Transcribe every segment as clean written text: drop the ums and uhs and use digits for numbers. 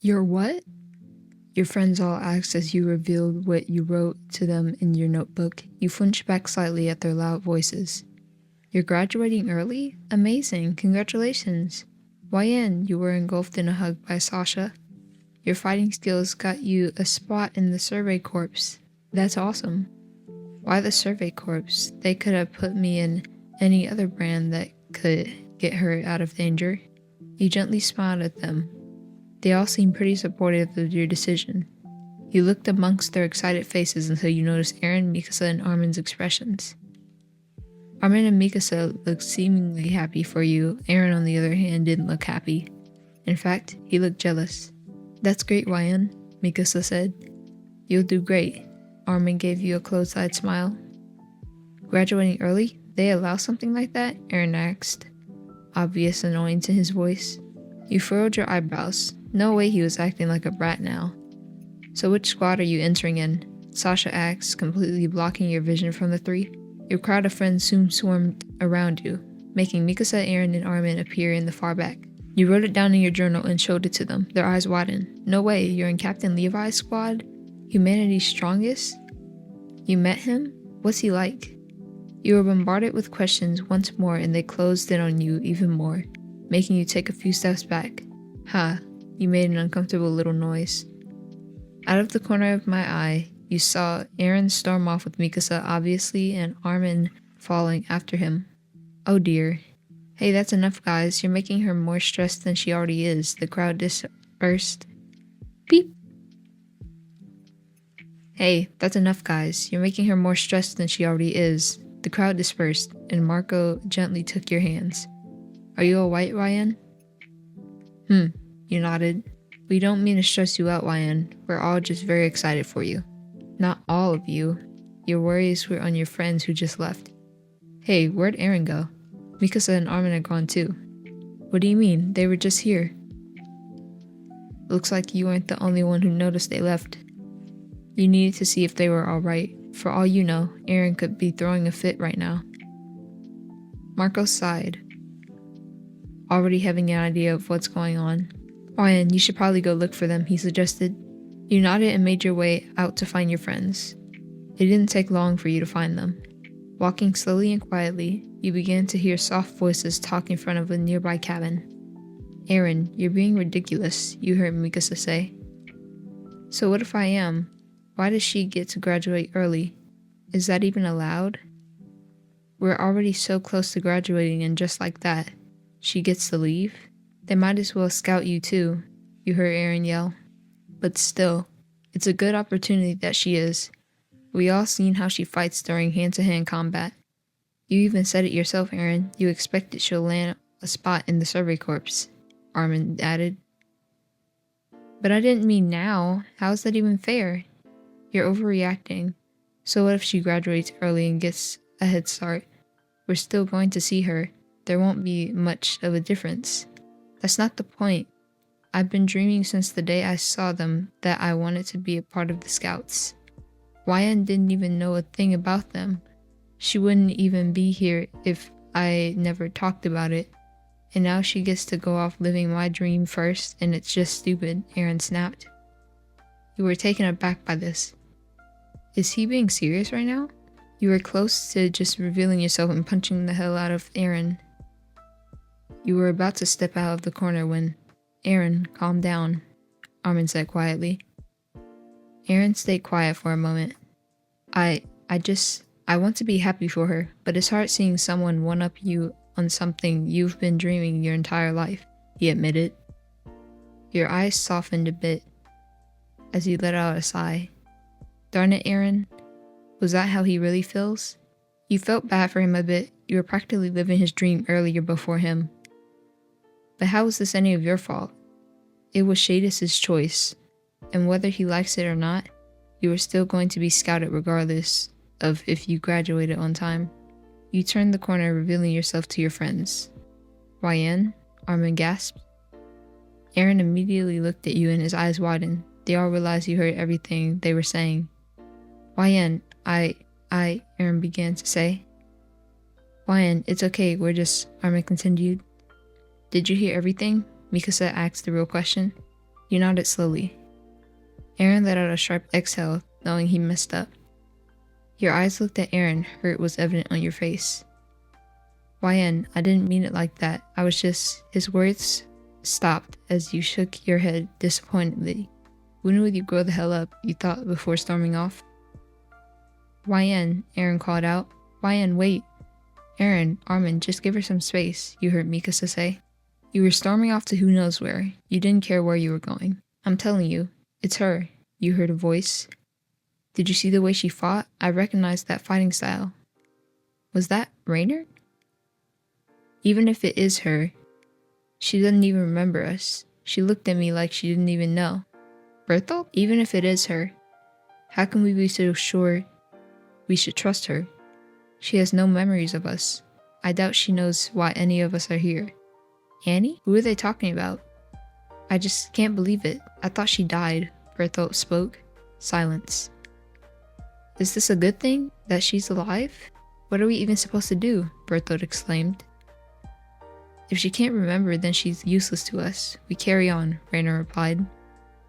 Your what? Your friends all asked as you revealed what you wrote to them in your notebook. You flinched back slightly at their loud voices. You're graduating early? Amazing, congratulations. YN, you were engulfed in a hug by Sasha. Your fighting skills got you a spot in the Survey Corps. That's awesome. Why the Survey Corps? They could have put me in any other brand that could get her out of danger. You gently smiled at them. They all seemed pretty supportive of your decision. You looked amongst their excited faces until you noticed Aaron, Mikasa, and Armin's expressions. Armin and Mikasa looked seemingly happy for you. Aaron, on the other hand, didn't look happy. In fact, he looked jealous. That's great, YN, Mikasa said. You'll do great. Armin gave you a closed-eyed smile. Graduating early? They allow something like that? Aaron asked, obvious annoyance in his voice. You furrowed your eyebrows. No way he was acting like a brat now. So which squad are you entering in? Sasha asked, completely blocking your vision from the three. Your crowd of friends soon swarmed around you, making Mikasa, Aaron, and Armin appear in the far back. You wrote it down in your journal and showed it to them. Their eyes widened. No way, you're in Captain Levi's squad? Humanity's strongest? You met him? What's he like? You were bombarded with questions once more, and they closed in on you even more, making you take a few steps back. You made an uncomfortable little noise. Out of the corner of my eye, you saw Aaron storm off with Mikasa, obviously, and Armin following after him. Oh dear. Hey, that's enough, guys. You're making her more stressed than she already is. The crowd dispersed. Beep. Hey, that's enough, guys. You're making her more stressed than she already is. The crowd dispersed, and Marco gently took your hands. Are you alright, Ryan? You nodded. We don't mean to stress you out, YN. We're all just very excited for you. Not all of you. Your worries were on your friends who just left. Hey, where'd Aaron go? Mikasa and Armin are gone too. What do you mean? They were just here. Looks like you weren't the only one who noticed they left. You needed to see if they were alright. For all you know, Aaron could be throwing a fit right now. Marco sighed, already having an idea of what's going on. Ryan, you should probably go look for them, he suggested. You nodded and made your way out to find your friends. It didn't take long for you to find them. Walking slowly and quietly, you began to hear soft voices talk in front of a nearby cabin. Aaron, you're being ridiculous, you heard Mikasa say. So what if I am? Why does she get to graduate early? Is that even allowed? We're already so close to graduating, and just like that, she gets to leave? They might as well scout you too, you heard Aaron yell. But still, it's a good opportunity that she is. We all seen how she fights during hand-to-hand combat. You even said it yourself, Aaron. You expected she'll land a spot in the Survey Corps, Armin added. But I didn't mean now. How's that even fair? You're overreacting. So what if she graduates early and gets a head start? We're still going to see her. There won't be much of a difference. That's not the point. I've been dreaming since the day I saw them that I wanted to be a part of the Scouts. YN didn't even know a thing about them. She wouldn't even be here if I never talked about it. And now she gets to go off living my dream first, and it's just stupid, Aaron snapped. You were taken aback by this. Is he being serious right now? You were close to just revealing yourself and punching the hell out of Aaron. You were about to step out of the corner when, Aaron, calm down, Armin said quietly. Aaron stayed quiet for a moment. I want to be happy for her, but it's hard seeing someone one-up you on something you've been dreaming your entire life, he admitted. Your eyes softened a bit as he let out a sigh. Darn it, Aaron. Was that how he really feels? You felt bad for him a bit. You were practically living his dream earlier before him. But how was this any of your fault? It was Shadis' choice, and whether he likes it or not, you were still going to be scouted regardless of if you graduated on time. You turned the corner, revealing yourself to your friends. YN? Armin gasped. Aaron immediately looked at you and his eyes widened. They all realized you heard everything they were saying. YN, Aaron began to say. YN, it's okay, Armin continued. Did you hear everything? Mikasa asked the real question. You nodded slowly. Aaron let out a sharp exhale, knowing he messed up. Your eyes looked at Aaron, hurt was evident on your face. YN, I didn't mean it like that. I was just... His words stopped as you shook your head disappointedly. When would you grow the hell up, you thought before storming off? YN, Aaron called out. YN, wait. Aaron, Armin, just give her some space, you heard Mikasa say. You were storming off to who knows where. You didn't care where you were going. I'm telling you, it's her, you heard a voice. Did you see the way she fought? I recognized that fighting style. Was that Rainer? Even if it is her, she doesn't even remember us. She looked at me like she didn't even know. Berthold? Even if it is her, how can we be so sure we should trust her? She has no memories of us. I doubt she knows why any of us are here. Annie? Who are they talking about? I just can't believe it. I thought she died, Berthold spoke. Silence. Is this a good thing? That she's alive? What are we even supposed to do? Berthold exclaimed. If she can't remember, then she's useless to us. We carry on, Rainer replied.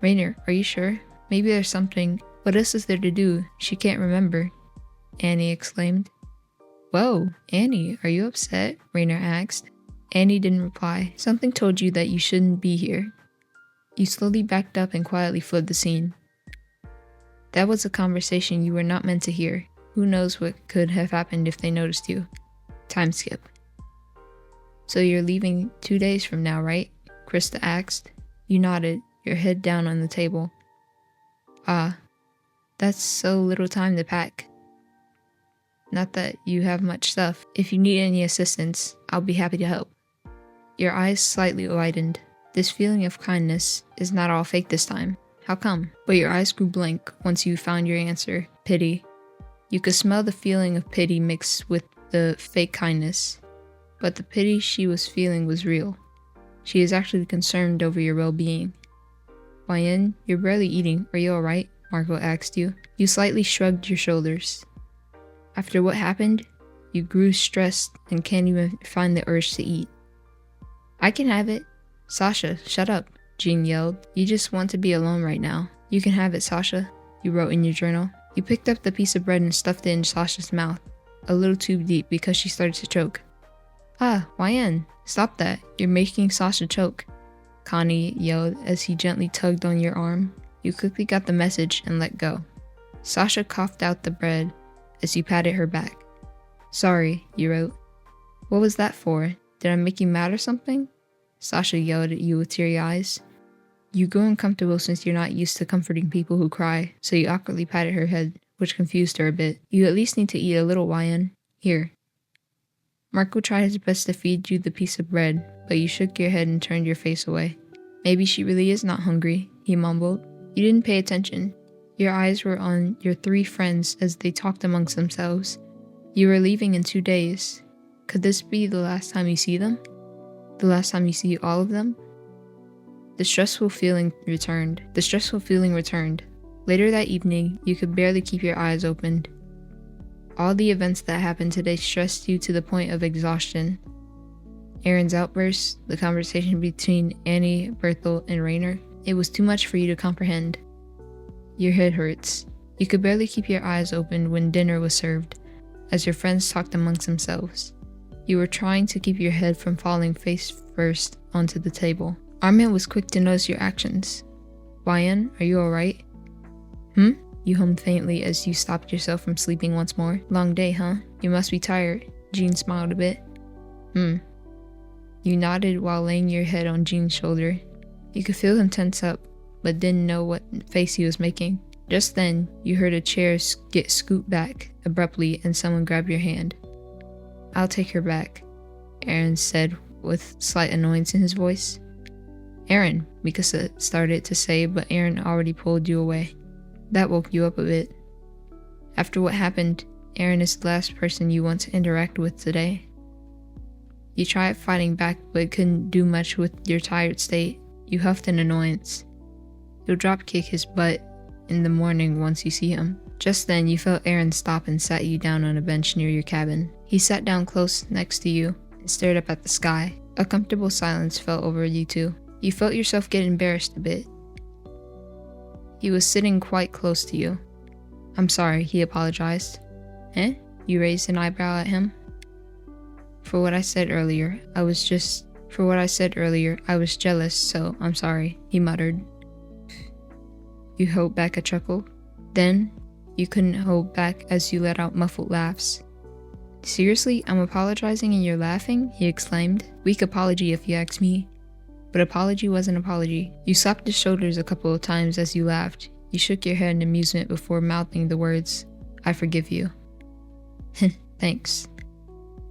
Rainer, are you sure? Maybe there's something. What else is there to do? She can't remember, Annie exclaimed. Whoa, Annie, are you upset? Rainer asked. Annie didn't reply. Something told you that you shouldn't be here. You slowly backed up and quietly fled the scene. That was a conversation you were not meant to hear. Who knows what could have happened if they noticed you. Time skip. So you're leaving 2 days from now, right? Krista asked. You nodded, your head down on the table. Ah, that's so little time to pack. Not that you have much stuff. If you need any assistance, I'll be happy to help. Your eyes slightly widened. This feeling of kindness is not all fake this time. How come? But your eyes grew blank once you found your answer. Pity. You could smell the feeling of pity mixed with the fake kindness. But the pity she was feeling was real. She is actually concerned over your well-being. YN, you're barely eating. Are you alright? Marco asked you. You slightly shrugged your shoulders. After what happened, you grew stressed and can't even find the urge to eat. I can have it. Sasha, shut up, Jean yelled. You just want to be alone right now. You can have it, Sasha, you wrote in your journal. You picked up the piece of bread and stuffed it in Sasha's mouth, a little too deep because she started to choke. Ah, YN, stop that. You're making Sasha choke, Connie yelled as he gently tugged on your arm. You quickly got the message and let go. Sasha coughed out the bread as you patted her back. Sorry, you wrote. What was that for? Did I make you mad or something? Sasha yelled at you with teary eyes. You grew uncomfortable since you're not used to comforting people who cry, so you awkwardly patted her head, which confused her a bit. You at least need to eat a little, YN. Here. Marco tried his best to feed you the piece of bread, but you shook your head and turned your face away. Maybe she really is not hungry, he mumbled. You didn't pay attention. Your eyes were on your 3 friends as they talked amongst themselves. You were leaving in 2 days. Could this be the last time you see them? The last time you see all of them? The stressful feeling returned. Later that evening, you could barely keep your eyes opened. All the events that happened today stressed you to the point of exhaustion. Aaron's outburst, the conversation between Annie, Berthold, and Rainer, it was too much for you to comprehend. Your head hurts. You could barely keep your eyes open when dinner was served, as your friends talked amongst themselves. You were trying to keep your head from falling face first onto the table. Armin was quick to notice your actions. YN, are you alright? You hummed faintly as you stopped yourself from sleeping once more. Long day, huh? You must be tired. Jean smiled a bit. You nodded while laying your head on Jean's shoulder. You could feel him tense up, but didn't know what face he was making. Just then, you heard a chair get scooped back abruptly and someone grabbed your hand. I'll take her back, Aaron said with slight annoyance in his voice. Aaron, Mikasa started to say, but Aaron already pulled you away. That woke you up a bit. After what happened, Aaron is the last person you want to interact with today. You tried fighting back, but couldn't do much with your tired state. You huffed in annoyance. You'll drop-kick his butt in the morning once you see him. Just then, you felt Aaron stop and sat you down on a bench near your cabin. He sat down close next to you and stared up at the sky. A comfortable silence fell over you two. You felt yourself get embarrassed a bit. He was sitting quite close to you. I'm sorry, he apologized. Eh? You raised an eyebrow at him? For what I said earlier, I was jealous, so I'm sorry, he muttered. You held back a chuckle. Then, you couldn't hold back as you let out muffled laughs. Seriously, I'm apologizing and you're laughing? He exclaimed. Weak apology if you ask me. But apology was an apology. You slapped his shoulders a couple of times as you laughed. You shook your head in amusement before mouthing the words, I forgive you. Thanks.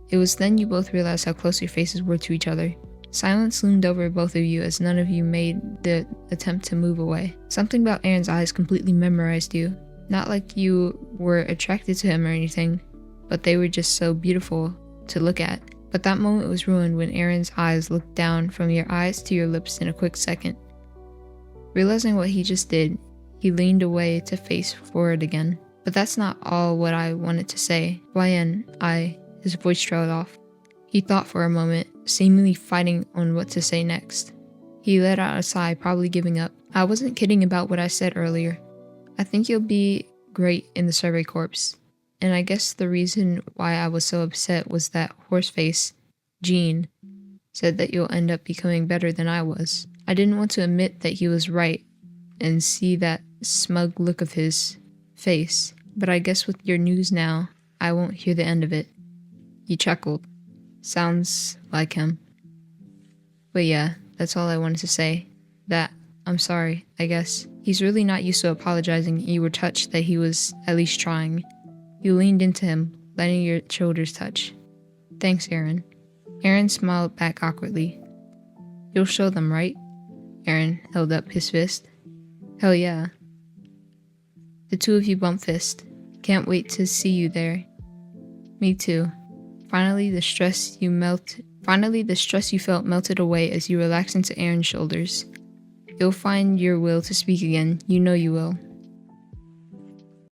It was then you both realized how close your faces were to each other. Silence loomed over both of you as none of you made the attempt to move away. Something about Aaron's eyes completely memorized you. Not like you were attracted to him or anything, but they were just so beautiful to look at. But that moment was ruined when Aaron's eyes looked down from your eyes to your lips in a quick second. Realizing what he just did, he leaned away to face forward again. But that's not all what I wanted to say. His voice trailed off. He thought for a moment, seemingly fighting on what to say next. He let out a sigh, probably giving up. I wasn't kidding about what I said earlier. I think you'll be great in the Survey Corps. And I guess the reason why I was so upset was that horseface, Gene, said that you'll end up becoming better than I was. I didn't want to admit that he was right and see that smug look of his face, but I guess with your news now, I won't hear the end of it. He chuckled. Sounds like him. But yeah, that's all I wanted to say. That, I'm sorry, I guess. He's really not used to apologizing, and you were touched that he was at least trying. You leaned into him, letting your shoulders touch. Thanks, Aaron. Aaron smiled back awkwardly. You'll show them, right? Aaron held up his fist. Hell yeah. The two of you bumped fists. Can't wait to see you there. Me too. Finally, the stress you felt melted away as you relaxed into Aaron's shoulders. You'll find your will to speak again. You know you will.